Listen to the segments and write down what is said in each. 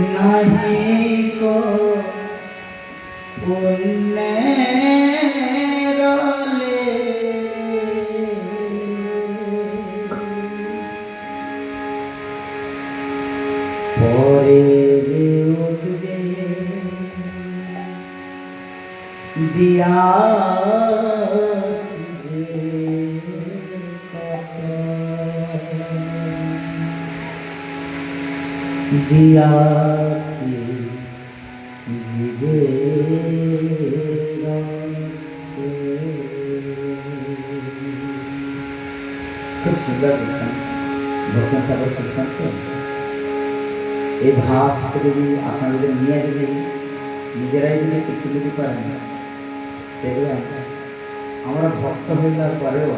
नहीं को पुण्य रोले परे उठबे दिया दिया खूब सुंदर भक्तों ठाकुर कीर्तन तो এই ভাবটা যদি আপনারা যদি নিয়ে যদি নিজেরাই যদি কিছু যদি পারেন দেখবেন আমরা ভক্ত হয়ে যাওয়ার পরেও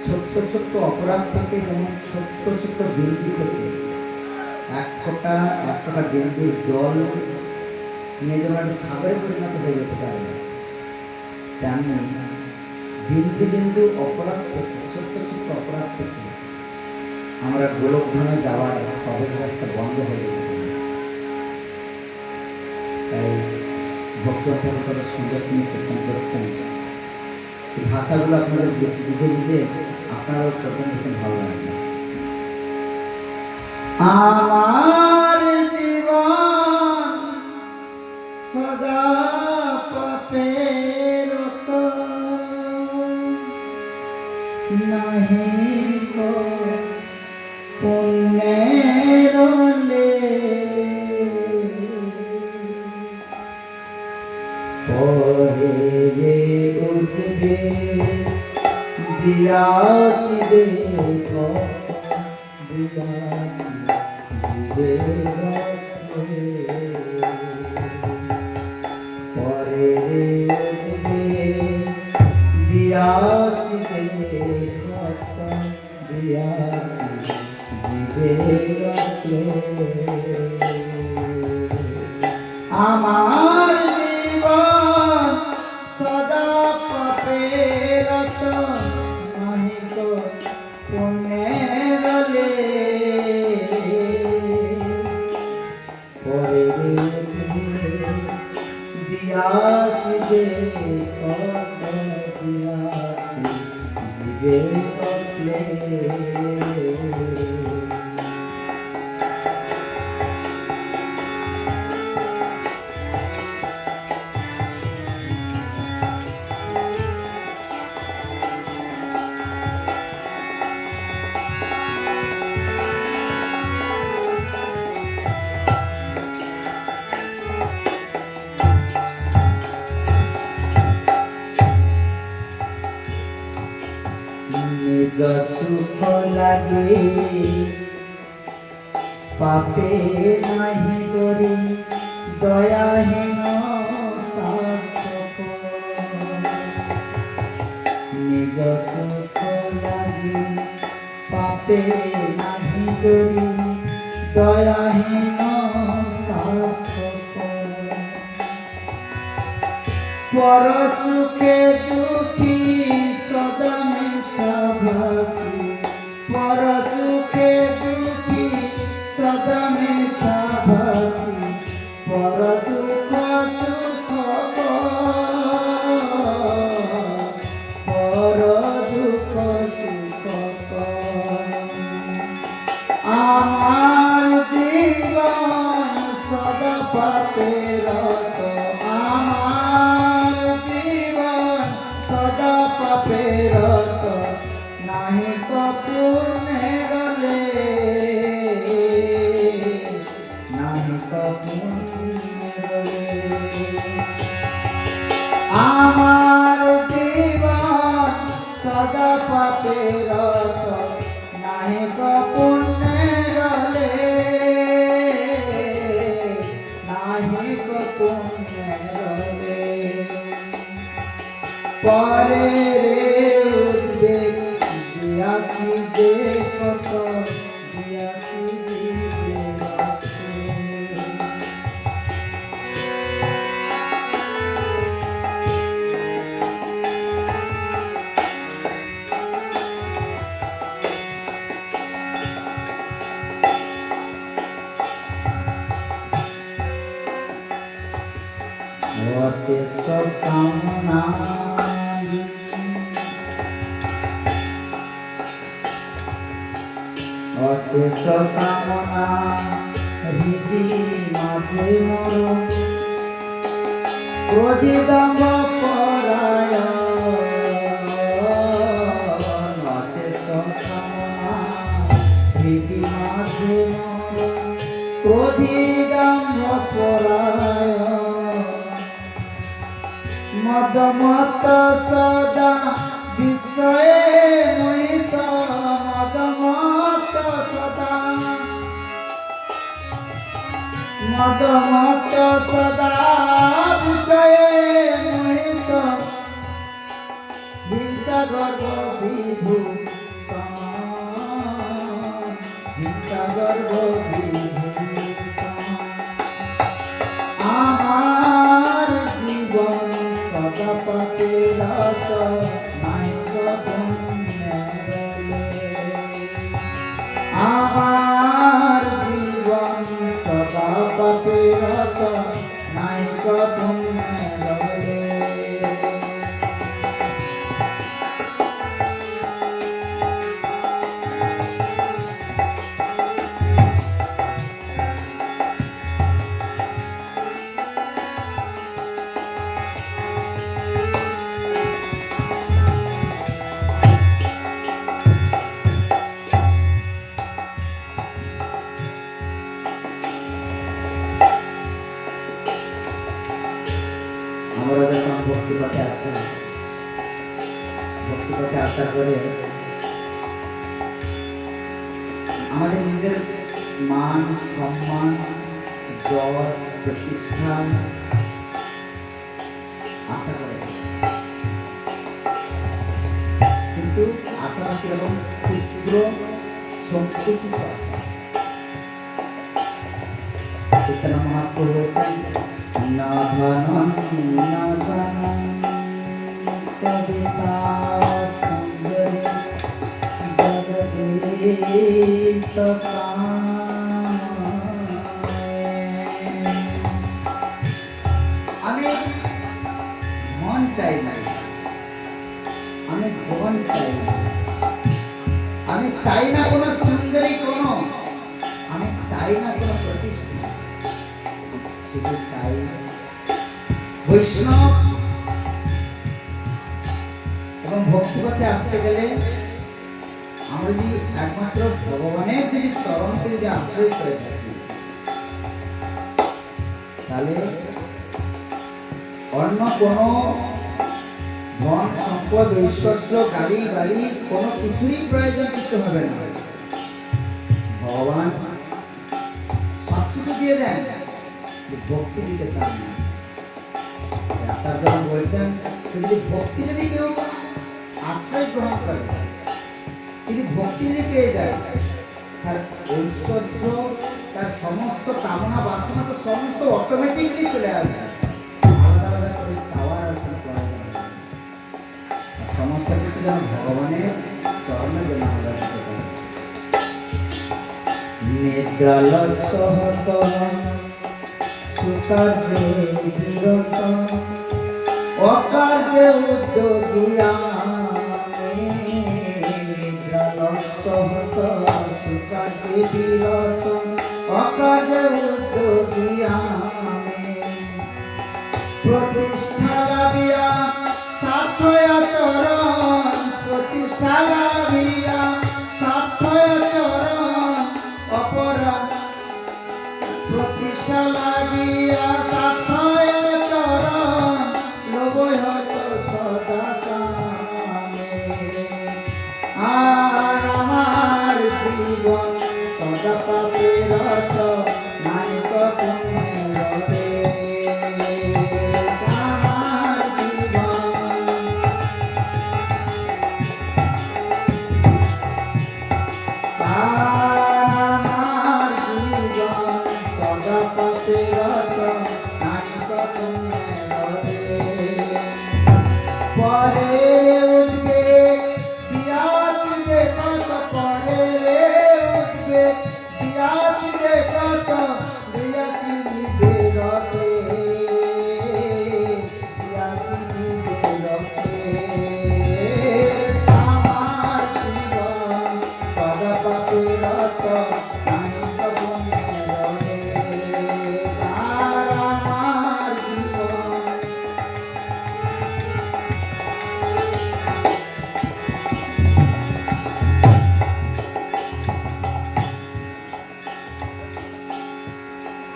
ছোট্ট ছোট্ট অপরাধ থেকে যেমন ছোট্ট ছোট্ট বিন্দু থেকে এক ফোঁটা বিন্দুর জল নিয়ে যেমন সাগরে পরিণত হয়ে যেতে পারে তেমন বিন্দু বিন্দু অপরাধ থেকে ছোট্ট ছোট্ট অপরাধ থেকে আমরা গোলকধামে যাওয়ার সহজ রাস্তা বন্ধ হয়ে যেতে তাই ভক্তরা কত সুন্দর তিনি কীর্তন করছেন এই ভাষাগুলো আপনাদের বুঝে বুঝে আপনারও প্রথম ভালো লাগবে। আমার জীবন সদা পাপের নাহি কো পুণ্যের পরে উঠবে দিয়াছি দেখো পরে দিয়াছি আমার জীবন সদা পাপের নাহি তো পুণ্যের পরে দিয়াছি যে কত দিয়াছি জীবে কতলে নিজ সুখ লাগে পাপে নাহি ডরি দয়াহীন সার্থক নিজ সুখ লাগে পাপে নাহি ডরি দয়াহীন সার্থক পর সুখে দুঃখী সদা মিথ্যা ভাসি পর সুখে দুঃখী সদা মিথ্যা ভাসি পর দুঃখ সুখ পর দুঃখ সুখ আমার জীবন সদা পাপের পাপেরত নাহি পুণ্যের নাহি পুণ্যের আমার জীবন সদা পাপেরত নাহি পুণ্যের নাহি পুণ্যের পরে উঠবে দিয়াছি দেখত দিয়াছি অশেষ কামনা অশেষ কামনা হৃদি মাঝে মোর প্রতিদম্ব পরায়ণ অশেষ কামনা হৃদি মাঝে মোর প্রতিদম্ব পরায়ণ মদমত সদা বিষয়ে মোহিত মদমত সদা মদমত সদা বিষয়ে মোহিত হিংসা গর্ব বিভূ হিংসা গর্ব বিভূ আমার জীবন সদা পাতে রাত নাই আমার জীবন সদা পাতে রাত নাই আমরা যখন ভক্তিপথে আসি ভক্তিপথে আসার পরে আমাদের নিজের মান সম্মান যশ প্রতিষ্ঠান আশা করে, কিন্তু আশাবাসী এবং ক্ষুদ্র সংকুচিত আশা। চৈতন্য মহাপ্রভু বলছেন না ধনম না ধনম কবিতা সুন্দরী জগদীশ আমি মন চাই না, আমি জীবন চাই না, আমি চাই না কোনো সুন্দরী কোনো, আমি চাই না কোনো প্রতিষ্ঠা, শুধু চাই বৈষ্ণব এবং ভক্তিপথে আসতে গেলে আমরা যদি একমাত্র ভগবানের যদি চরণকে যদি আশ্রয় করে থাকি, তাহলে অন্য কোনো ধন সম্পদ ঐশ্বর্য গাড়ি বাড়ি কোনো কিছুরই প্রয়োজন কিছু হবে না। ভগবান সবকিছু দিয়ে দেন, ভক্তি দিতে চান না। ডাক্তার যখন বলছেন যদি ভক্তি যদি কেউ আশ্রয় গ্রহণ করে, যদি ভক্তি যদি পেয়ে যায়, তার ঐশ্বর্য তার সমস্ত কামনা বাসনা তো সমস্ত অটোমেটিকলি চলে আসে। আলাদা আলাদা করে চাওয়ার আর কোনো প্রয়োজন নেই। সমস্ত কিছু যেন ভগবানের চরণে যেন আমরা দিতে পারি। নিদ্রাল সহত সুকার্যে বিরত অকার্যে উদ্যোগিয়া নিদ্রাল সহত সুকার্যে বিরত অকার্যে উদ্যোগিয়া প্রতিষ্ঠা লাভিয়া সার্থয়া চরণ প্রতিষ্ঠা লাভিয়া সার্থয়া চরণ অপরা প্রতিষ্ঠা লাগিয়া সার্থয়া চরণ লোভয়ত সদা কামে আর আমার জীবন সদা পাপে রত নাই কখনো রবে।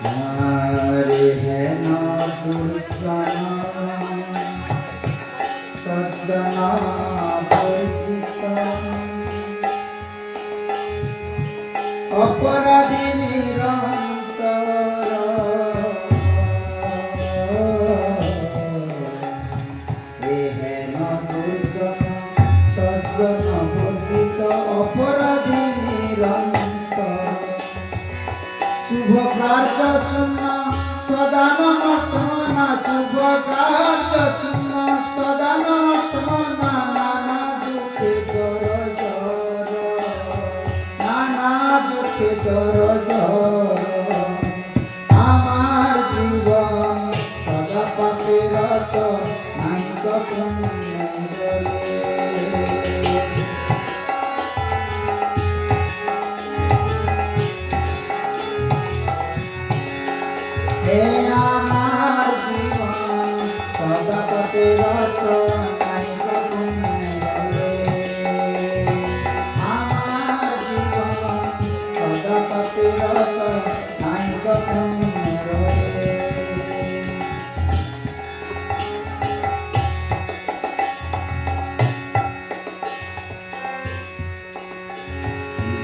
हरे है ना दुर्जना सज्जना परिचिता अपराधी निरंतर हे है ना दुर्जना सज्जना परिचिता अपराधी निरंतर शुभ कार्य सुना सदा नमस्मना शुभ कार्य सुना सदा नमस्मना नाना दुखे जर जर नाना दुखे जर जर আমার জীবন সদা পাপে রত নাই কখন हे আমার জীবন সদা পাপে রত নাই কখন মরে আমার জীবন সদা পাপে রত নাই কখন মরে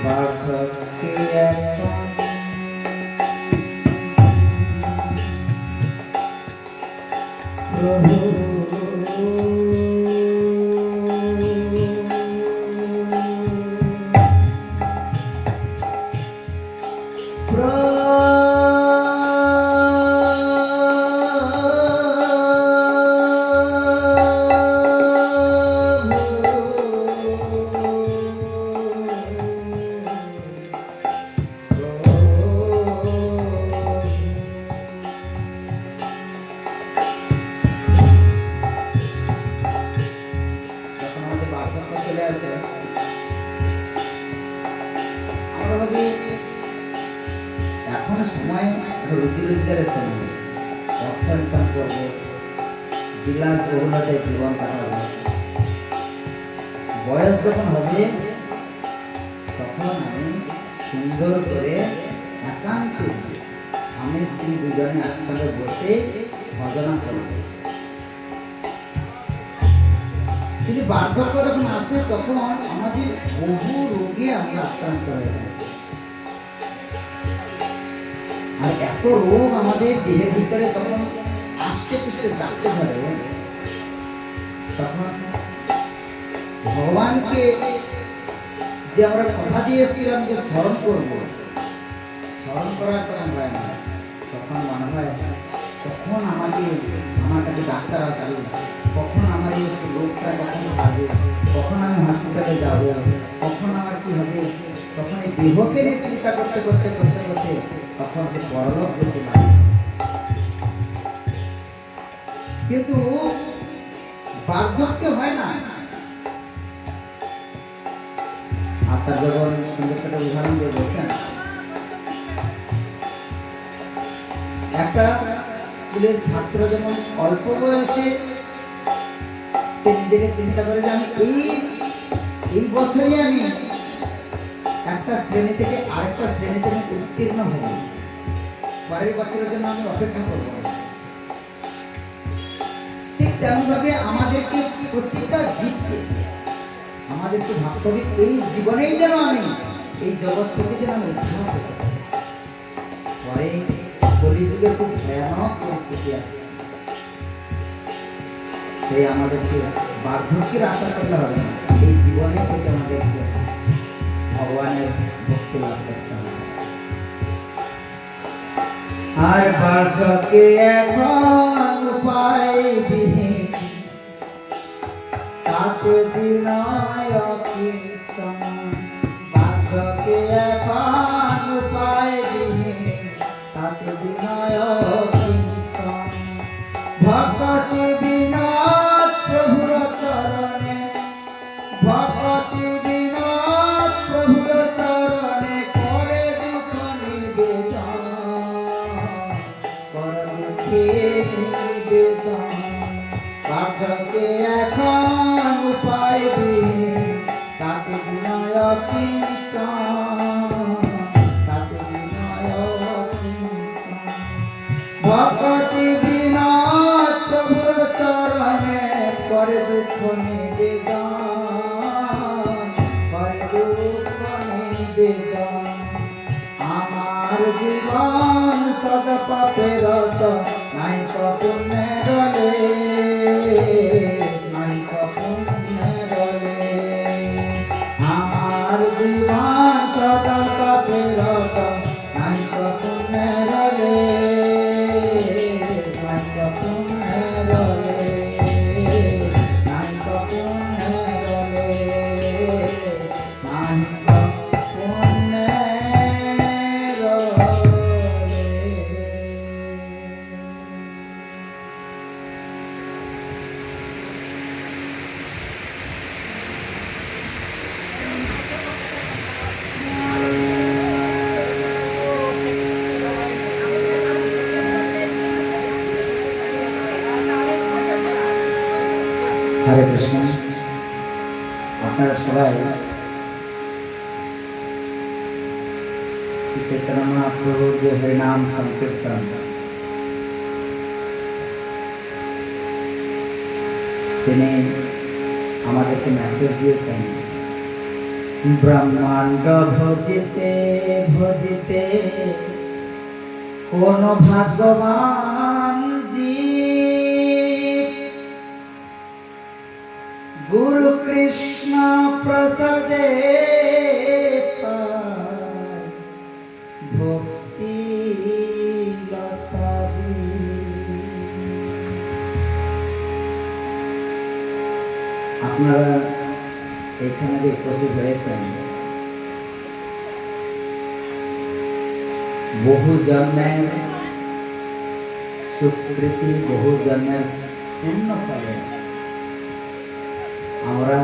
বাঘকে এখন प्रभु এখন সময় রুচি রোজগারের সময় অর্থ ইনকাম করবো বিলাস বহুলতায় জীবন কাটাবো বয়স যখন হবে তখন আমি সুন্দর করে একান্তে স্বামী স্ত্রী দুজনে একসঙ্গে বসে ভজনা করব কিন্তু বার্ধক্য যখন আসে তখন আমাদের বহু রোগে আমরা আক্রান্ত হয়ে যাই আর এত রোগ আমাদের দেহের ভিতরে তখন আস্তে আস্তে চাপতে ধরে তখন ভগবানকে যে আমরা কথা দিয়েছিলাম যে স্মরণ করবো স্মরণ করার তখন হয় না তখন মনে হয় কখন আমার কাছে ডাক্তার আসবে কখন আমার এই রোগটা কখন আসবে কখন আমি হসপিটালে যাব কখন আমার কি হবে তখন এই দেহকে নিয়ে চিন্তা করতে করতে করতে করতে তখন সে পরলোক যেতে পারে কিন্তু বার্ধক্য হয় না আপনার যখন সুন্দর একটা উদাহরণ দিয়ে বলছেন একটা স্কুলের ছাত্র যেমন অল্প বয়সে সে নিজেকে চিন্তা করে যে আমি এই বছরই আমি একটা শ্রেণী থেকে আরেকটা শ্রেণীতে আমি উত্তীর্ণ হব পরের বছরের জন্য আমি অপেক্ষা করব ঠিক তেমনভাবে আমাদেরকে প্রত্যেকটা জীবকে আমাদেরকে ভাবতে হবে এই জীবনেই যেন আমি এই জগৎ থেকে যেন আমি উদ্ধার করতে পারি পরে কলিযুগের খুব ভয়ানক পরিস্থিতি আছে সেই আমাদেরকে বার্ধক্যের আশা করতে হবে না এই জীবনে থেকে আমাদেরকে ভগবানের ভক্তি লাভ করতে হবে আর বার্ধক্যে এখন উপায় বিহীন তাতে বিনয় কীর্তন বার্ধক্যে এখন উপায় বিহীন তাতে বিনয় কীর্তন ভক্তি বিনোদ প্রভুর চরণে ভক্তি বিনোদ প্রভুর চরণে করে দুঃখ নিবেদন করে দুঃখে নিবেদন বার্ধক্যে এখন উপায় বিহীন তাতে বিনয় কীর্তন তাতে বিনয় কীর্তন ভকতি বিনোদ প্রভুর চরণে করে দুঃখ নিবেদন, করে দুঃখ নিবেদন। আমার জীবন সদ পাপের নাই পুণ্যের রে, নাই পুণ্যের রে। আমার জীবন সদা পাপের নাই পুণ্যের রে, নাই পুণ্যের রে, নাই পুণ্যের রে, নাই পুণ্যের রে। হরে কৃষ্ণ। আপনারা সবাই চৈতন্য মহাপ্রভুর যে হরিনাম সংকীর্তন, তিনি আমাদেরকে মেসেজ দিয়েছেন, ব্রহ্মাণ্ড ভজিতে ভজিতে কোন ভাগ্যবান জীব গুরু কৃষ্ণ প্রসাদে পায় ভক্তি লতাদি। আপনারা এখানে যে উপস্থিত হয়েছেন, বহু জন্মের সুস্মৃতি, বহু জন্মের পূর্ণ ফলে আমরা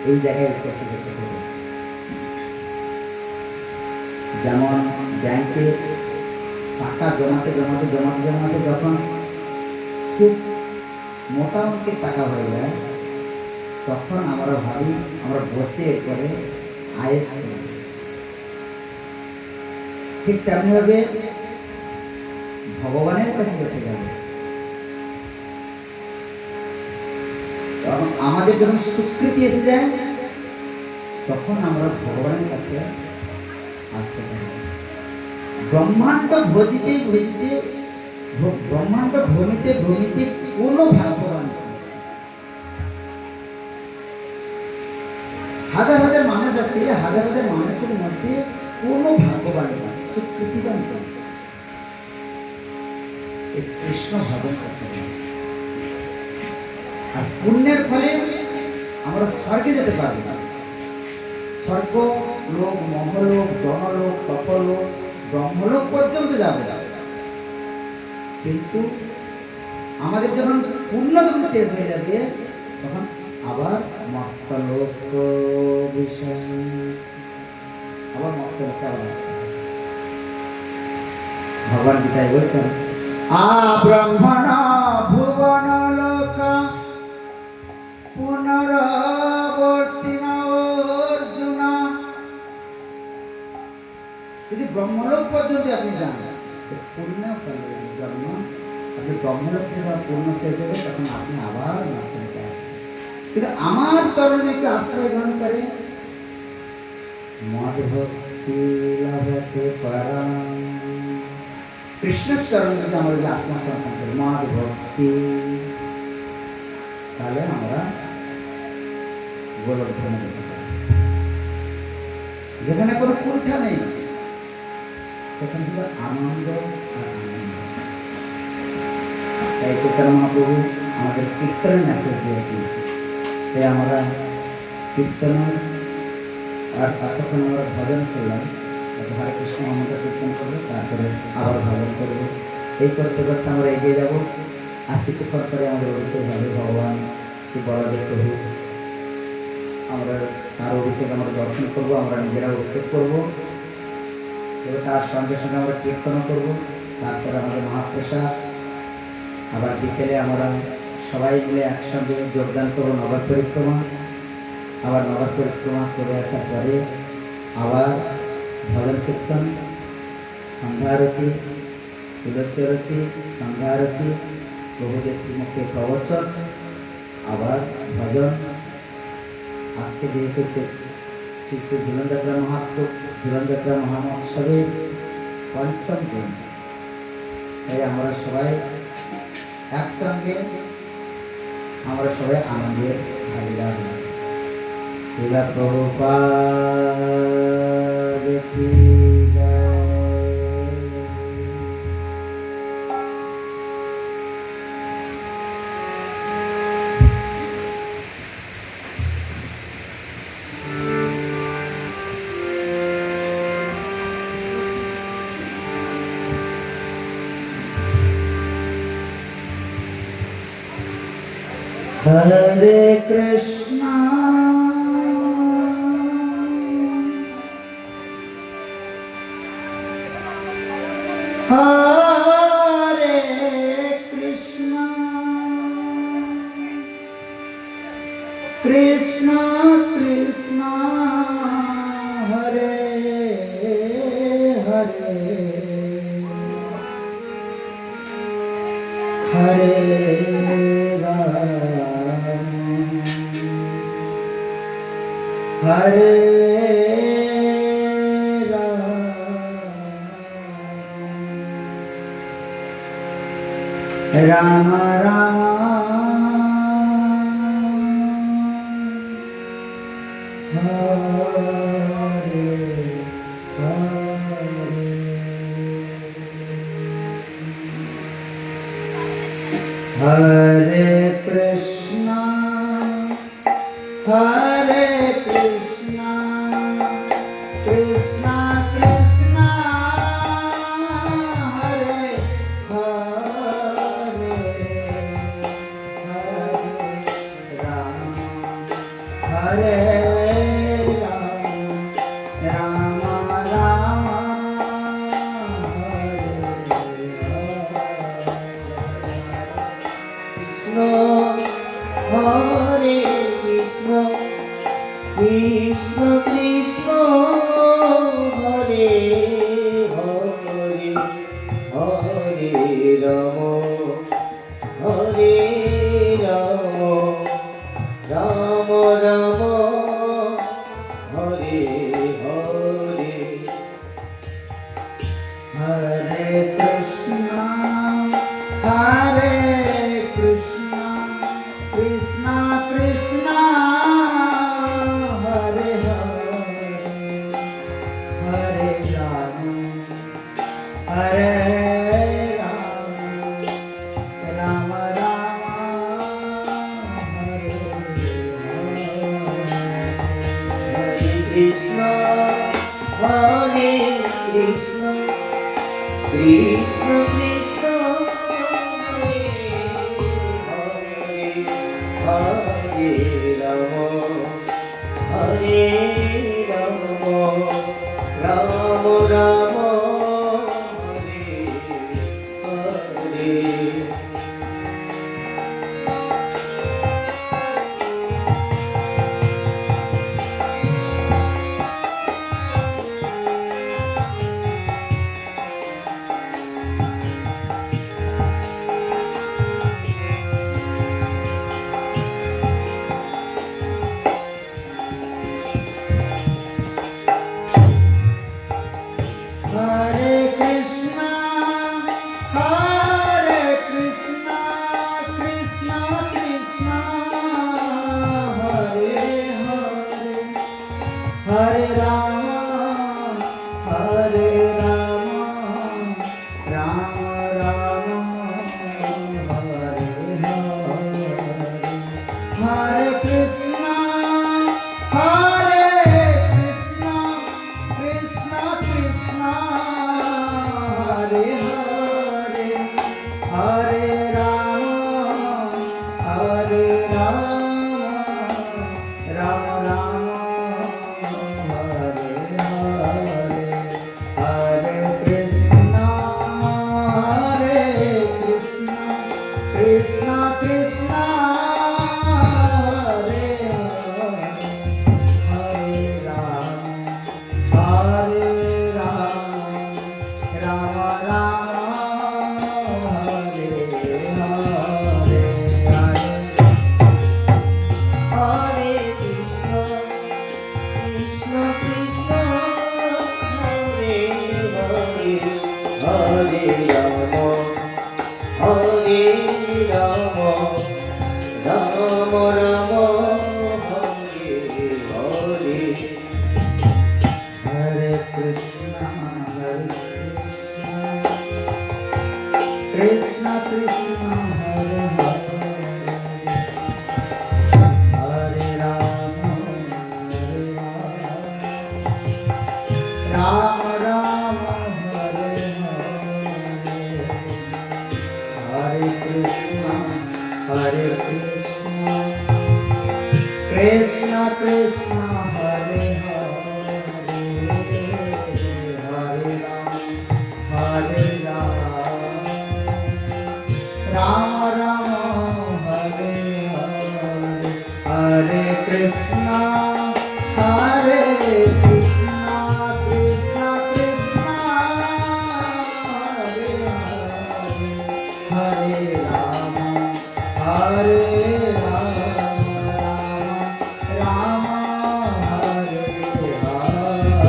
এই জায়গায় উপস্থিত হতে পেরেছি। যেমন ব্যাংকে টাকা জমাতে জমাতে জমাতে জমাতে যখন খুব মোটা অঙ্কের টাকা হয়ে যায়, তখন আমরা ভাবি আমরা বসে করে আয়েস করি। ঠিক তেমনিভাবে ভগবানের কাছে যেতে যাবে, আমাদের যখন স্বীকৃতি এসে যায়, তখন আমরা ভগবানের কাছে আসতে চাই। ব্রহ্মাণ্ড ভজিতে ভজিতে, ব্রহ্মাণ্ড ভ্রমিতে ভ্রমিতে কোনো ভাগ্যবান, হাজার হাজার মানুষ আছে, হাজার হাজার মানুষের মধ্যে কোনো ভাগ্যবান না, স্বীকৃতিবান না। এই কৃষ্ণ ভাবন করতে হবে। আর পুণ্যের ফলে আমরা স্বর্গে যেতে পারি না। স্বর্গ লোক, মহলোক, জনলোক, তপলোক, ব্রহ্মলোক পর্যন্ত যাবে, কিন্তু আমাদের যখন পুণ্য যখন শেষ হয়ে যাবে, তখন আবার মর্তলোক বিষয়, আবার মর্তলোকে আবার আসতে হবে। ভগবান গীতায় বলছেন, আ ব্রহ্মণ ভুবন লোক পুনরাবর্তিন অর্জুন। যদি ব্রহ্মলোক পর্যন্ত আপনি যান, পূর্ণ জন্ম, আপনি ব্রহ্মলোক থেকে যখন পূর্ণ শেষ হবে, তখন আপনি আবার মর্তলোকে আসবেন। কিন্তু আমার চরণে একটু আশ্রয় গ্রহণ করে, মদ ভক্তি লাভতে পরাম। কৃষ্ণের চরণে যদি আমরা যদি আত্মসমর্পণ করি, মদ ভক্তি, তাহলে আমরা গোলকধামে যেতে পারি। যেখানে কোনো কুণ্ঠা নেই, সেখানে শুধু আনন্দ আর আনন্দ। তাই চৈতন্য মহাপ্রভু আমাদের কীর্তনের মেসেজ দিয়েছি, তাই আমরা কীর্তন আর ততক্ষণ আমরা ভজন করলাম, হরে কৃষ্ণ আমরা কীর্তন করবো, তারপরে আবার ভজন করবো। এই করতে করতে আমরা এগিয়ে যাব। আর কিছুক্ষণ পরে আমাদের অভিষেক হবে ভগবান শ্রী বলদেব প্রভু। আমরা তার অভিষেক আমরা দর্শন করবো, আমরা নিজেরা অভিষেক করবো, এবার তার সঙ্গে সঙ্গে আমরা কীর্তন করবো। তারপরে আমাদের মহাপ্রসাদ। আবার বিকেলে আমরা সবাই মিলে একসঙ্গে যোগদান করবো নগর পরিক্রমা। আবার নগর পরিক্রমা করে আসার পরে আবার ভজন কীর্তন, সন্ধ্যা আরতি, তুলসী আরতি, সন্ধ্যা আরতি, প্রভুদের শ্রীমুখে প্রবচন, আবার ভজন। আজকে যেহেতু শ্রী শ্রী ঝুলনযাত্রা ঝুলনযাত্রা মহামহোৎসবের পঞ্চম দিন, তাই আমরা সবাই একসঙ্গে আনন্দের ভাগিদার। শিলা প্রভুপাদ কি জয়। हरे कृष्णा हरे कृष्णा कृष्णा कृष्णा हरे हरे हरे हरे राम राम हरे हरे कृष्णा हरे कृष्णा कृष्णा कृष्णा हरे हरे हरे राम हरे राम राम हरे कृष्ण कृष्ण कृष्ण हरे हरे हरे राम राम राम हरे हरे हरे कृष्णा कृष्णा कृष्णा हरे हरे राम राम राम हरे हरे कृष्ण कृष्ण कृष्ण हरे Ram Ram Ram Hare Hare Hare Krishna Krishna Krishna Hare Hare Hare Ram Ram Ram Hare Hare Hare Krishna Krishna Krishna Hare Hare Hare Ram Ram Ram Hare Hare Hare Krishna Hare Rama, Rama Rama, Hare Hare. Hare Krishna, Krishna Krishna, Hare Hare, Hare Rama, Rama Rama, Hare Hare, Hare Krishna, Krishna Krishna, Hare Hare, Hare Rama, Rama Hare Hare, Hare Krishna, Krishna Krishna, Hare Hare, Hare Rama, Rama Hare Hare,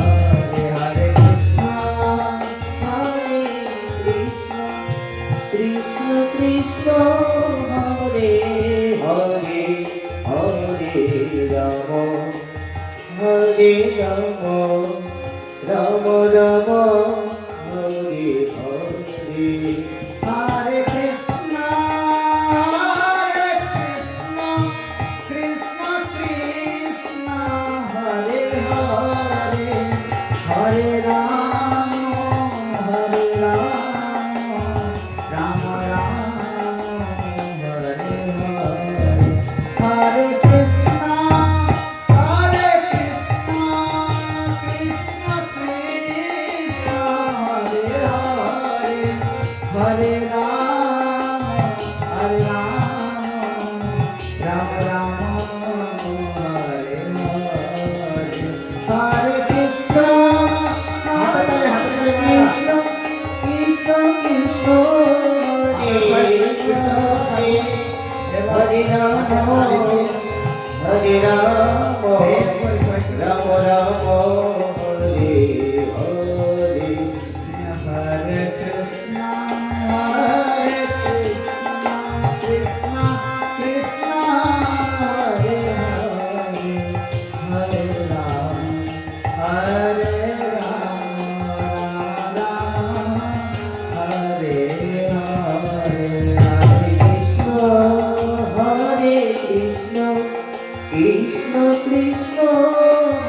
Hare Krishna, Krishna Krishna, Hare Hare, Hare Rama, Hare Rama, Rama Rama, Hare Hare. Hare Krishna, Krishna Krishna, Hare Hare, Hare Rama, Rama Rama, Hare Hare, Hare Krishna, Krishna Krishna, Hare Hare, Hare Rama, Rama Rama, Hare Hare, Hare Krishna, Hare Krishna, Krishna Krishna, Hare Hare, Hare Rama, Hare Rama, Rama Rama, Hare Hare. Hare Krishna, Krishna Krishna, Hare Hare, Hare Rama, Hare Hare, Hare Krishna, Hare Krishna, Krishna Krishna,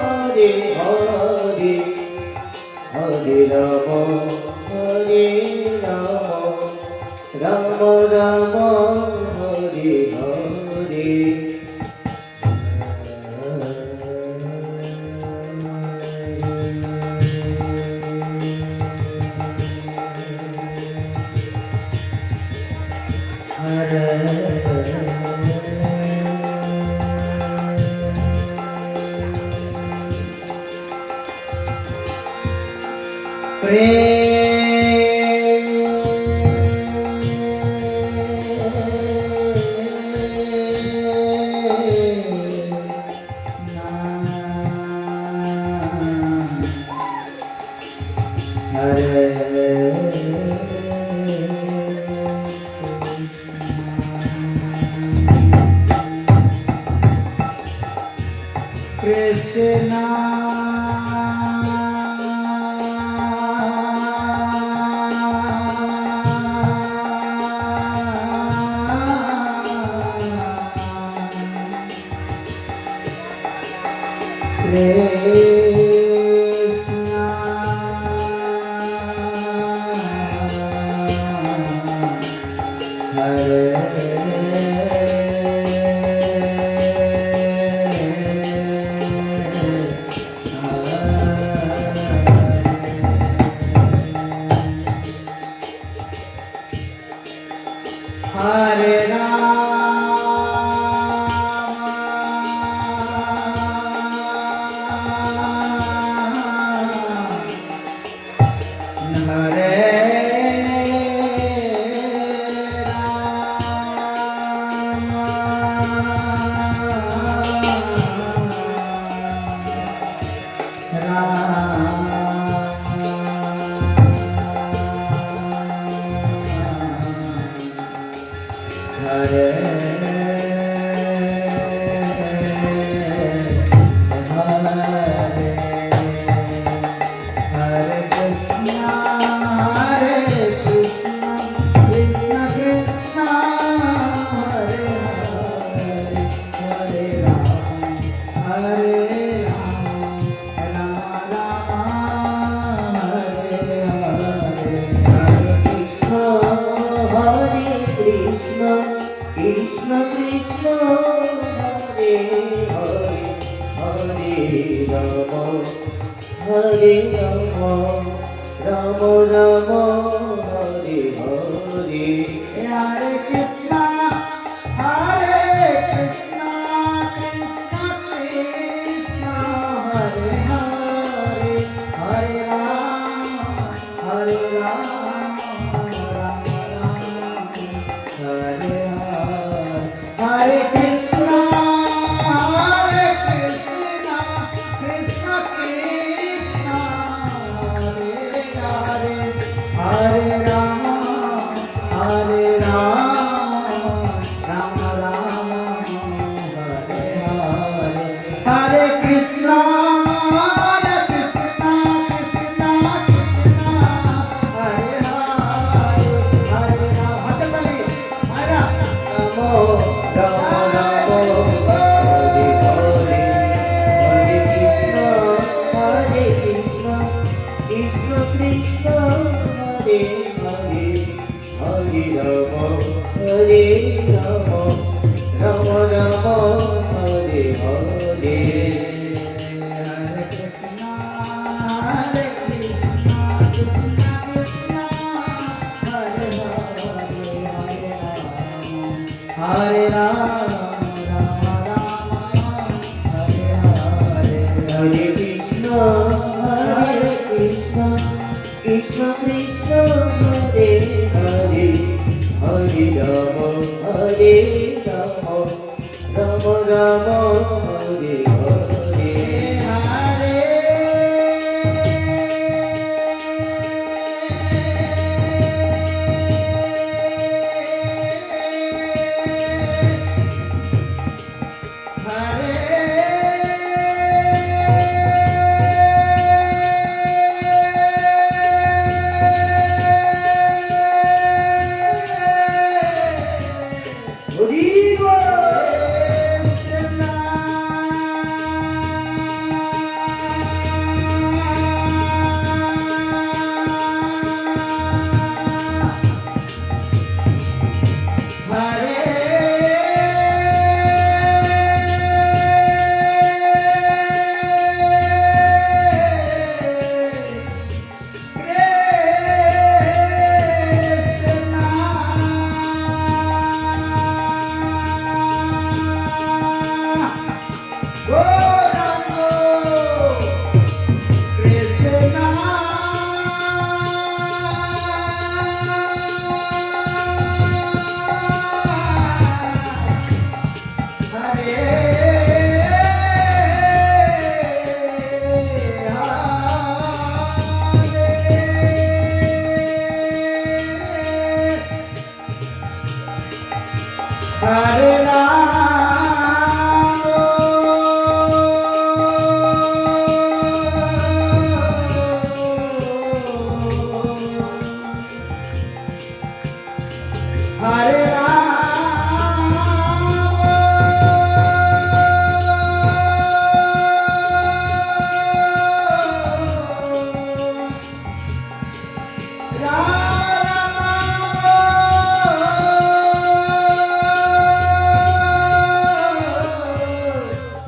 Hare Hare, Hare Rama, Hare Rama, Rama Rama, Hare Hare. Hare Rama, Hare Krishna Krishna Hare Hare Hare Rama Hare Rama Rama Rama Hare Hare Hare Krishna, Hare Krishna, Krishna Krishna, Hare Hare, Hare Rama, Hare Rama, Rama Rama, Hare Hare. Hare Krishna, Hare Krishna, Krishna Krishna, Hare Hare, Hare Rama, Hare Rama, Rama Rama, Hare Hare. Hare Krishna, Hare Krishna, Krishna Krishna, Hare Hare, Hare Rama. Hatali, Hare Rama Rama Rama Hare Hare Hare Krishna Hare Krishna Krishna Krishna Hare Hare Hare Rama Hare Rama Rama Rama Hare Hare Hare Krishna, Hare Krishna, Krishna Krishna, Hare Hare, Hare Rama, Rama Rama, Hare Hare. Hare Krishna Hare Krishna Krishna Krishna Hare Hare Hare Rama Hare Rama Rama Rama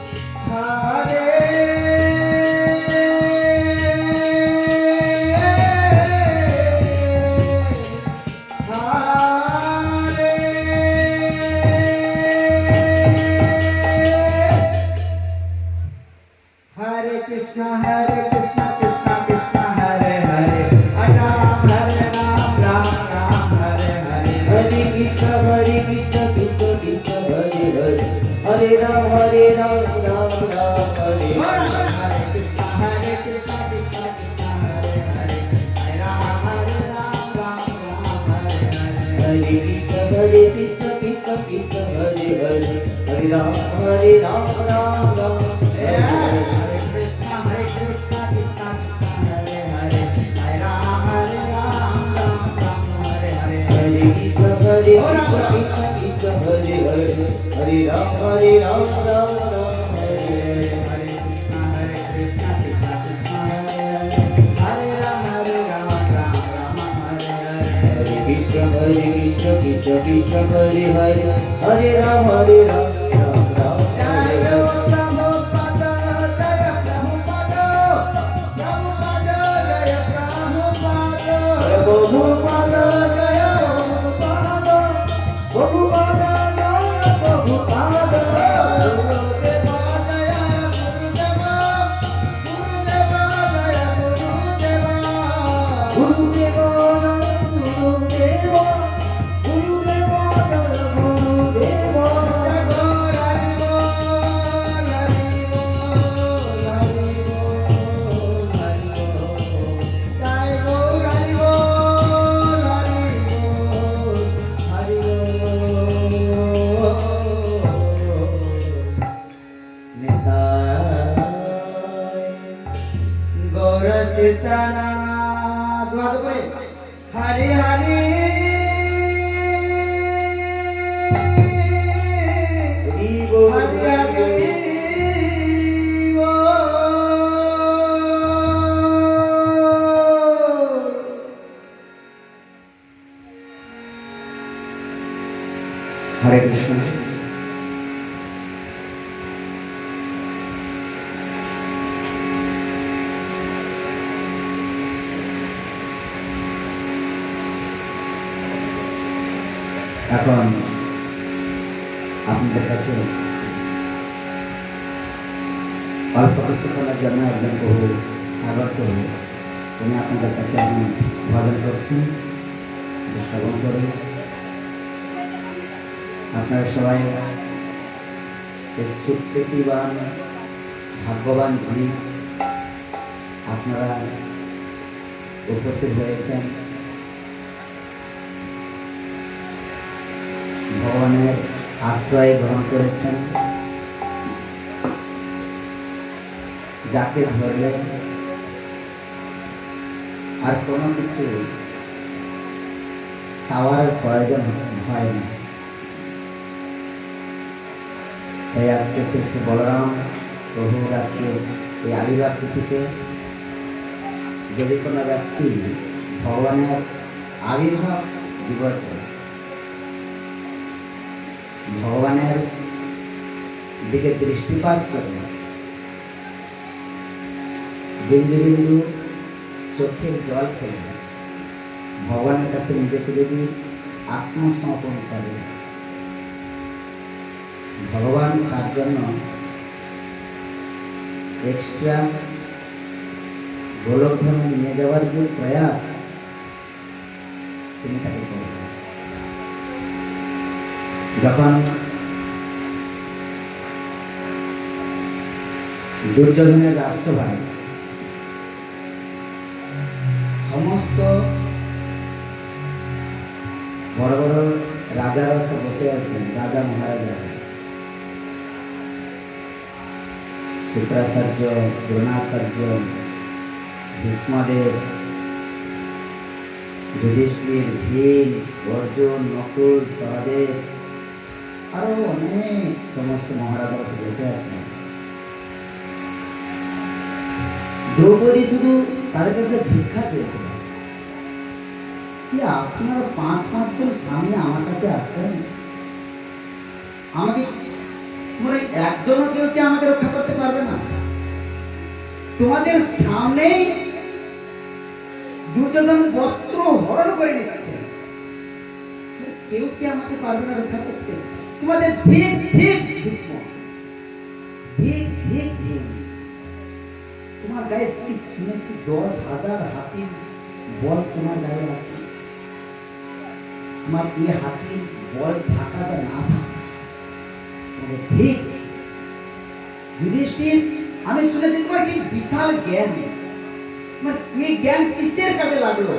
Hare Hare Hare Krishna, Hare Krishna, Krishna Krishna, Hare Hare, Hare Ram, Ram Ram, Hare Hare. Hare Krishna Krishna Krishna Hare Hare Hare Ram Ram Hare Hare. Hare Krishna, Krishna Krishna, Hare Hare, Hare Ram, Ram Ram, Hare Hare. Krishna Krishna Krishna Hare Hare Hare Ram Ram Ram Hare Hare Krishna Krishna Hare Hare Hare Ram Ram Hare Hare Hare Krishna Krishna Krishna Hare Hare Hare Ram Ram Hare Hare Hare Krishna Krishna Krishna Hare Hare Hare Ram Ram Hare Hare Hare Krishna Krishna Krishna Hare Hare Hare Ram Ram Hare Hare Hari Hari Hare Krishna. এখন আপনাদের কাছে অল্প কিছুক্ষণের জন্য একজন বহু স্বাগত করব। তিনি আপনাদের কাছে আমি ভজন করছি, শ্রবণ করি। আপনারা সবাই সুস্মৃতিবান ভাগ্যবান যিনি আপনারা উপস্থিত হয়েছেন, ভগবানের আশ্রয় গ্রহণ করেছেন, যাকে ধরলে আর কোনো কিছু চাওয়ার প্রয়োজন হয় না। তাই আজকে শ্রী বলরাম প্রভুর আজকে এই আবির্ভাব তিথিতে যদি কোনো ব্যক্তি ভগবানের আবির্ভাব দিবসে ভগবানের দিকে দৃষ্টিপাত করে বিন্দু বিন্দু চোখের জল ফেলে ভগবানের কাছে নিজেকে যদি আত্মসমর্পণ করে, ভগবান তার জন্য এক্সট্রা গোলকধামে নিয়ে যাওয়ার যে প্রয়াস তিনি তাকে করবেন। যখন দুর্যোধনের রাষ্ট্রভাই সমস্ত বড় বড় রাজারা সব বসে আছেন, রাজা মহারাজা, শুক্রাচার্য, দ্রোণাচার্য, ভীষ্মদেব, যুধিষ্ঠির, ভীম, অর্জুন, নকুল, সহদেব, আরো অনেক সমস্ত মহারাজারা সব বসে আছেন। দ্রৌপদী শুধু তাদের কাছে ভিক্ষা চেয়েছিল কি আপনারা পাঁচজন সামনে আমার কাছে আছেন, আমাকে তোমরা একজনও কেউ কি আমাকে রক্ষা করতে পারবে না? তোমাদের সামনেই দুর্যোধন বস্ত্র হরণ করে নিচ্ছে, কেউ কি আমাকে পারবে না রক্ষা করতে? তোমাদের ঠিক ঠিক ভীষ্ম, ঠিক ঠিক ভীম, তোমার গায়ে ঠিক শুনেছি 10,000 হাতির বল তোমার গায়ে আছে। তোমার এই হাতির বল থাকা বা না থাকা ঠিক। যুধিষ্ঠির, আমি শুনেছি তোমার কি বিশাল জ্ঞান, তোমার এই জ্ঞান কিসের কাজে লাগলো?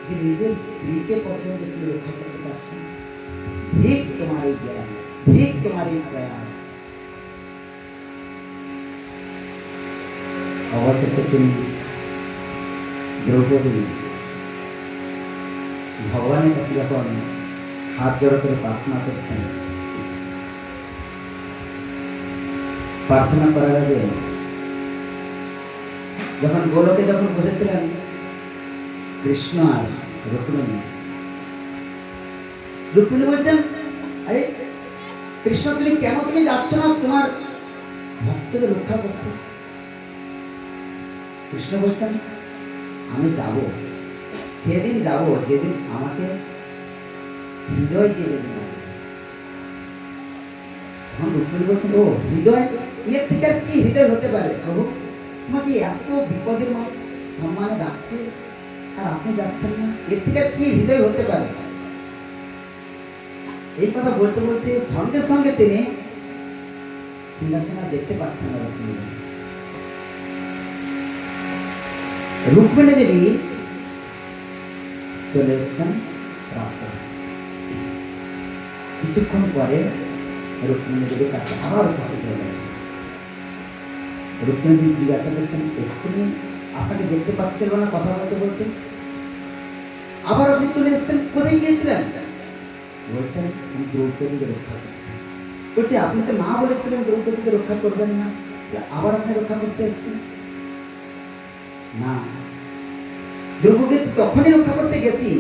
যে নিজের স্ত্রীকে পর্যন্ত তুমি রক্ষা করতে পারছো না। ঠিক তোমার এই জ্ঞান, ঠিক তোমার এই প্রয়াস। অবশেষে তিনি দ্রৌপদী ভগবানের কাছে যখন হাত জড়ো করে প্রার্থনা করছেন, প্রার্থনা করার আগে যখন গোলকে যখন বসেছিলেন কৃষ্ণ আর রুক্মিণী, রুক্মিণী বলছেন, আরে কৃষ্ণ তুমি কেন তুমি যাচ্ছ না তোমার ভক্তদের রক্ষা করতে? কৃষ্ণ বলছেন, আমি যাব, সেদিন যাব যেদিন আমাকে হৃদয় দিয়ে যেদিন আসবে। তখন রুক্মিণী বলছেন, ও হৃদয়, এর থেকে আর কি হৃদয় হতে পারে প্রভু? তোমাকে এত বিপদের সম্মানে ডাকছে আর আপনি যাচ্ছেন না, এর থেকে আর কি হৃদয় হতে পারে? এই কথা বলতে বলতে সঙ্গে সঙ্গে তিনি সিংহাসনে দেখতে পাচ্ছেন না। রুক্মিণী দেবী চলে এসছেন রাস্তায়। কিছুক্ষণ পরে রুক্মিণী দেবীর কাছে আবার উপস্থিত হয়ে গেছে। রুক্মিণী দেবী জিজ্ঞাসা করছেন, এক্ষুনি আপনাকে দেখতে পাচ্ছিল না কথা বলতে বলতে, আবার আপনি চলে এসছেন, কোথায় গিয়েছিলেন? বলছেন, আমি দ্রৌপদীকে রক্ষা করতে। বলছি, আপনি তো না বলেছিলেন দ্রৌপদীকে রক্ষা করবেন না, আবার আপনি রক্ষা করতে এসছেন? না, দ্রৌপদী তখনই রক্ষা করতে গেছি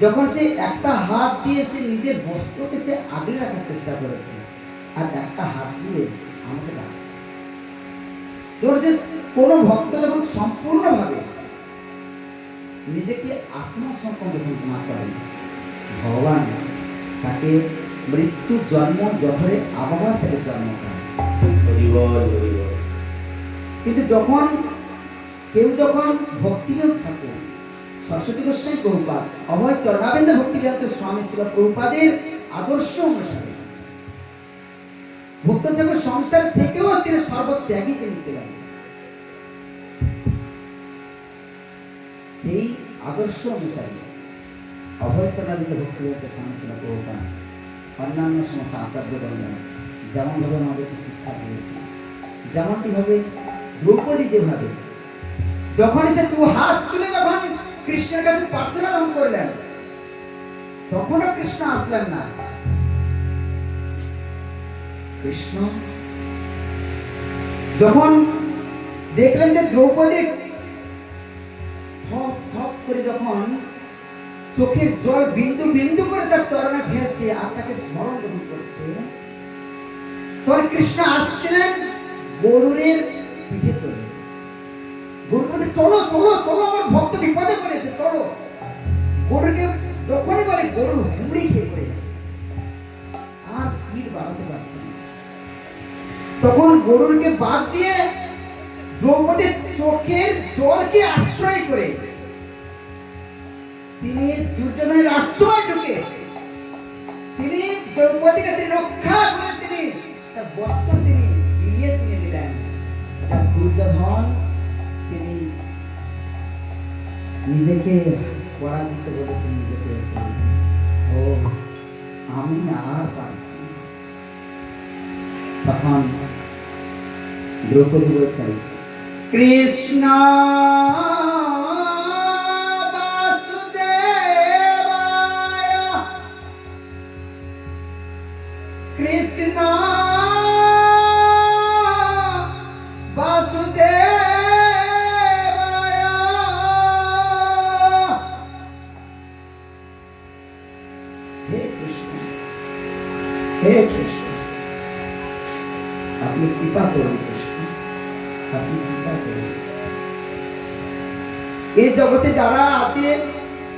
যখন সে একটা হাত দিয়ে সে নিজের বস্ত্রকে সে আগলে রাখার চেষ্টা করেছে, আর একটা হাত দিয়ে আমাকে ডাকছে। তোর যে কোনো ভক্ত যখন সম্পূর্ণভাবে নিজেকে আত্মসমর্পণ যখন না করেন, ভগবান তাকে মৃত্যু জন্ম জঠরে আবার তাকে জন্ম করেন। কিন্তু যখন কেউ যখন ভক্তিযোগ থাকে, সরস্বতী গোস্বামী প্রভুপাদ, অভয় চরণাবিন্দ ভক্তিবেদান্ত স্বামী শিল প্রভুপাদের আদর্শ অনুসারে ভক্ত ঠাকুর সংসার থেকেও তিনি সর্বত্যাগী তিনি ছিলেন। সেই আদর্শ অনুসারে অভয় চরণাবিন্দ ভক্তিবেদান্ত স্বামী শিল প্রভুপাদ অন্যান্য সমস্ত আচার্যগণ যেমন ভাবে আমাদেরকে শিক্ষা দিয়েছে, যেমনটি ভাবে দ্রৌপদী যেভাবে যখন সে দু হাত তুলে যখন কৃষ্ণের কাছে প্রার্থনা করলেন, তখনও কৃষ্ণ আসলেন না। কৃষ্ণ যখন দেখলেন যে দ্রৌপদী ঠক ঠক করে যখন চোখের জল বিন্দু বিন্দু করে তার চরণে ফেলছে আর তাকে স্মরণ গ্রহণ করছে, তখন কৃষ্ণ আসছিলেন গরুরের পিঠে চলে। গরু বলে, চলো চলো চলো, আমার ভক্ত বিপদে পড়েছে, চলো। গরুকে যখনই বলে, গরু হুমড়ি খেয়ে পড়ে যায়, আর স্পিড বাড়াতে পারছে না। তখন গরুরকে বাদ দিয়ে দ্রৌপদীর চোখের জলকে আশ্রয় করে তিনি দুর্যোধনের আশ্রয় ঢুকে তিনি দ্রৌপদীকে তিনি রক্ষা করে তিনি তার বস্ত্র তিনি বিলিয়ে তিনি দিলেন। দুর্যোধন তিনি নিজেকে পরাজিত বলে তিনি নিজেকে, ও আমি আর পারছি। তখন দ্রৌপদী বলছেন, কৃষ্ণ বাসুদেবায়, কৃষ্ণ বাসুদেবায়, হে কৃষ্ণ, হে কৃষ্ণ, আপনি কৃপা করুন কৃষ্ণ, আপনি কৃপা করুন। এই জগতে যারা আছে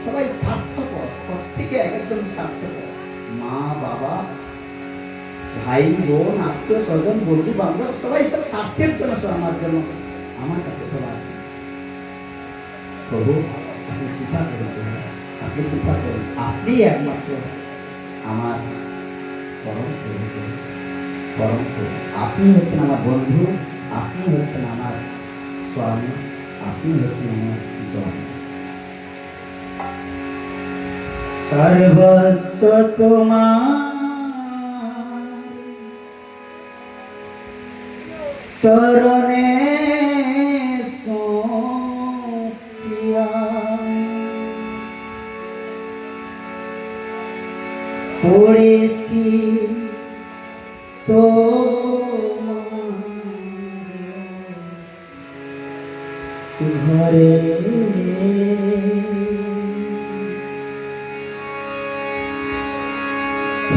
সবাই স্বার্থপর, প্রত্যেকে এক একজন স্বার্থপর। মা বাবা, ভাই বোন, আত্মীয় স্বজন, বন্ধু বান্ধব, সবাই সব স্বার্থের জন্য, সব আমার জন্য, আমার কাছে সব আছে। প্রভু আপনি কৃপা করুন, আপনি কৃপা করুন, আপনি একমাত্র আমার পরম প্রভু, পরম প্রভু। আপনি হচ্ছেন আমার বন্ধু, আপনি হচ্ছেন আমার স্বামী, আপনি হচ্ছেন আমার জয়। সর্বস্ব তোমার চরণে সঁপিয়া পড়েছি তোমার ঘরে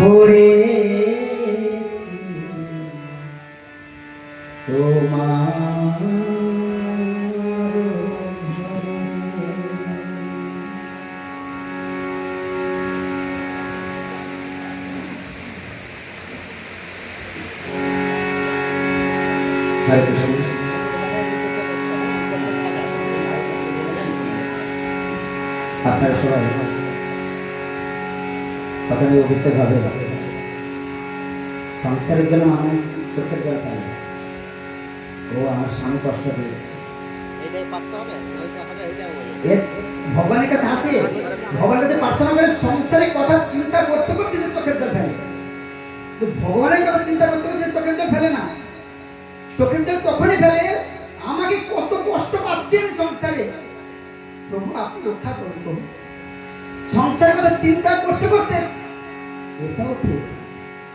পড়েছি তোমার হরে কৃষ্ণ। আপনারা সবাই তখন অফিসে ভাবে সংসারের জন্য মানুষ চোখের জল ফেলে, ও আমার স্বামী কষ্ট পেয়েছে, ভগবানের কাছে আসে, ভগবানের কাছে প্রার্থনা করে, সংসারের কথা চিন্তা করতে করতে সে চোখের জল ফেলে। তো ভগবানের কথা চিন্তা করতে করতে চোখের জল ফেলে না, চোখের জল তখনই ফেলে আমাকে কত কষ্ট পাচ্ছি আমি সংসারে, প্রভু আপনি রক্ষা করুন প্রভু। সংসারের কথা চিন্তা করতে করতে, এটাও ঠিক,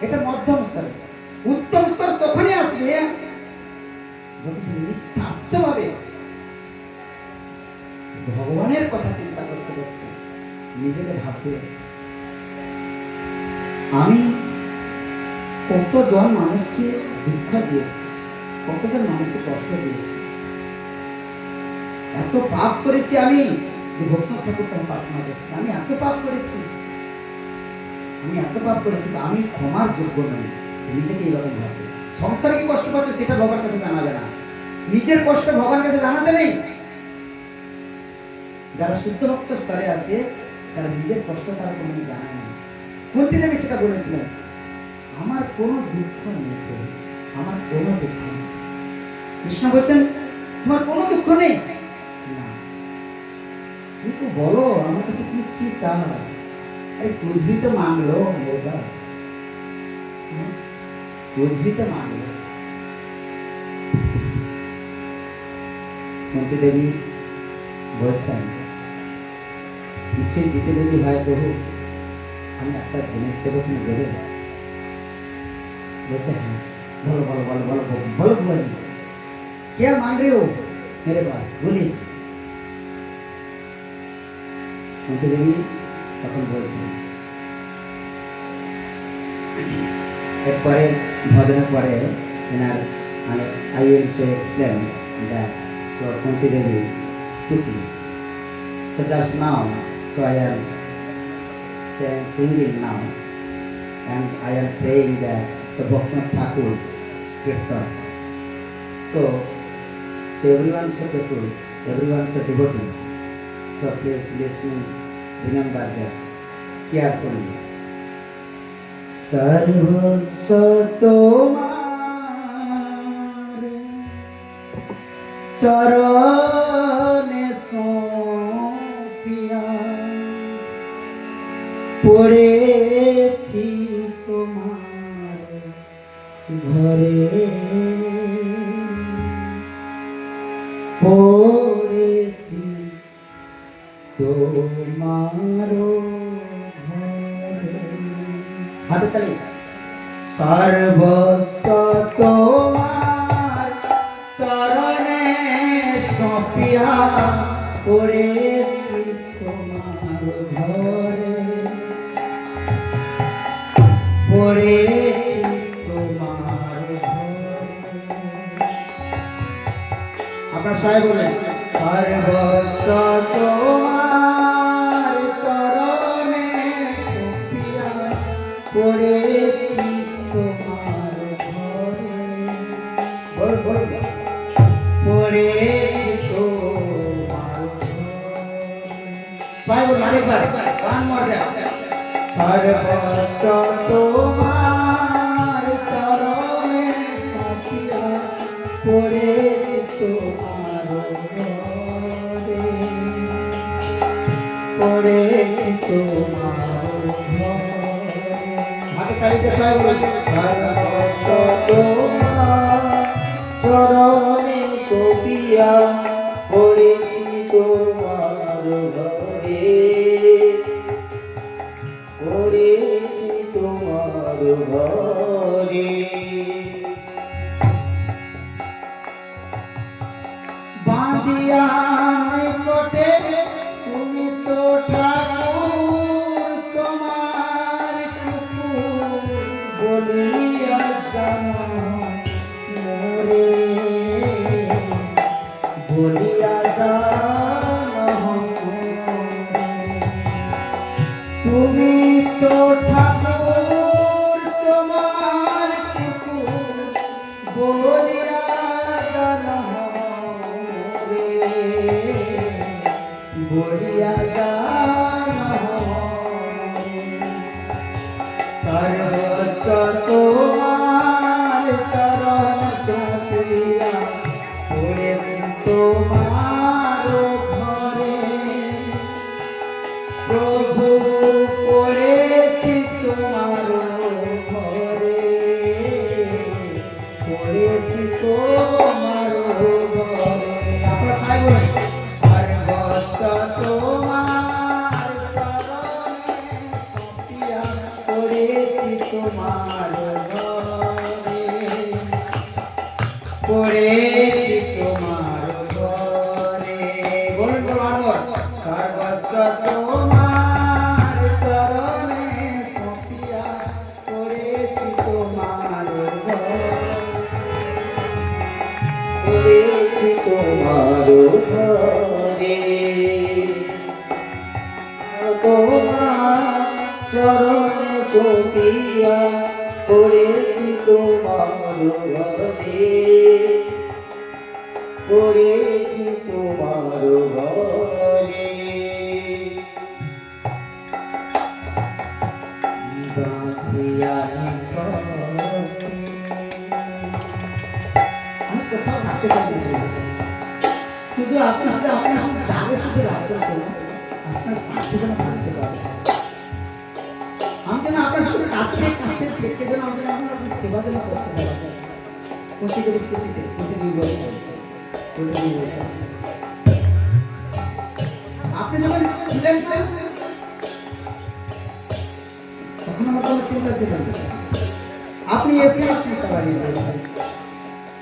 এটা মধ্যম স্তর। উত্তম স্তর তখনই আসবে যখন নিঃস্বার্থভাবে ভগবানের কথা চিন্তা করতে করতে নিজেকে ভাববে আমি কতজন মানুষকে দুঃখ দিয়েছি, কতজন মানুষকে কষ্ট দিয়েছি, এত পাপ করেছি আমি। ভক্ত ঠাকুর তখন প্রার্থনা করছি, আমি এত পাপ করেছি, আমি এত পাপ করেছি, আমি ক্ষমার যোগ্য নই। নিজেকে এইরকম ভাববে। সংসারে কি কষ্ট পাচ্ছে সেটা ভগবানের কাছে জানাবে না, নিজের কষ্ট ভগবানের কাছে জানাতে নেই। যারা শুদ্ধ ভক্ত স্তরে আছে তারা নিজের কষ্ট তারা কোনোদিন জানায় না। কুন্তী দেবী সেটা বলেছিলেন, আমার কোনো দুঃখ নেই, আমার কোনো দুঃখ নেই। কৃষ্ণ বলছেন তোমার কোনো দুঃখ নেই না, তুমি তো বলো আমার কাছে তুমি কি চাও, अरे कुछ भी तो मांग लो मेरे पास, कुछ भी तो मांग लो। कुंती देवी বলছেন কিছুই দিতে যদি হয় প্রভু আমি একটা জিনিস দেবো, তুমি দেবে? বলছে হ্যাঁ, বলো বলো বলো বলো বলো বুয়াজি क्या मांग रहे हो मेरे पास, बोलिए। কুন্তি দেবী তখন বলছেন, এরপরে ভজনের পরে এনার I will so explain that so Kunti Devi speaking. So just now, so I am singing now, and I am praying that so Bhaktivinoda Thakur Kirtan. So everyone so careful, everyone so devotee. So please listen, remember that carefully. सर्वस्व তোমার চরণে সঁপিয়া পড়েছি তোমার ঘরে, পড়েছি তোমার ঘরে। হাতে তালি। সর্বস্ব তোমার চরণে সঁপিয়া পড়েছি তোমার ঘরে, পড়েছি তোমার ঘরে। আপনার সবাই বলেন সর্বস্ব তোমার চরণে সঁপিয়া পড়েছি তোমার ঘরে, বল বল পড়েছি তোমার ঘরে। সবাই বল আরেকবার, গান মরে সর্বস্ব তোমার চরণে সঁপিয়া পড়েছি তোমার ঘরে, পড়েছি তোমার তালিতে সবাই বলুন সর্বস্ব তোমার চরণে সোপিয়া পড়েছি তোমার ঘরে পড়েছি তোমার ঘরে বাঁধিয়া নিকটে তুমি তো ঠাকুর তোমার কুকুর বলিয়া জানো মোরে বলিয়া জানো তুমি তো ঠাকুর তোমার কুকুর বলিয়া জানো বলিয়া জানো সর্বস্ব তোমার চরণ সোপিয়া পড়েছি তোমার ঘরে প্রভু পড়েছি তোমার ঘরে পড়েছি তোমার ঘরে আপনারা সবাই বলেন সর্বস্ব তোমার চরণে সোপিয়া পড়েছি তোমার ঘরে পড়েছি তোমার ঘরে বলুন তোমার সর্বস্ব তোমার চরণে সোপিয়া পড়েছি তোমার ঘরে পড়েছি তোমার ঘরে তোমার চরণ সোপিয়া পড়েছি তোমার ঘরে পড়েছি তোমার ঘরে বাঁধিয়া নিকটে আমি কোথাও থাকতে পারি না শুধু আপনার সাথে আপনার দাগে শুধু রাখতে পারবো আপনার পাশে যেন থাকতে পারবো আমি যেন আপনার সাথে কাছে কাছে থেকে যেন আমি আপনার সেবা যেন করতে পারবো প্রতি বছর আপনি যখন ছিলেন তখন আমার কোনো চিন্তা ছিল না আপনি এসে চিন্তা বাড়িয়ে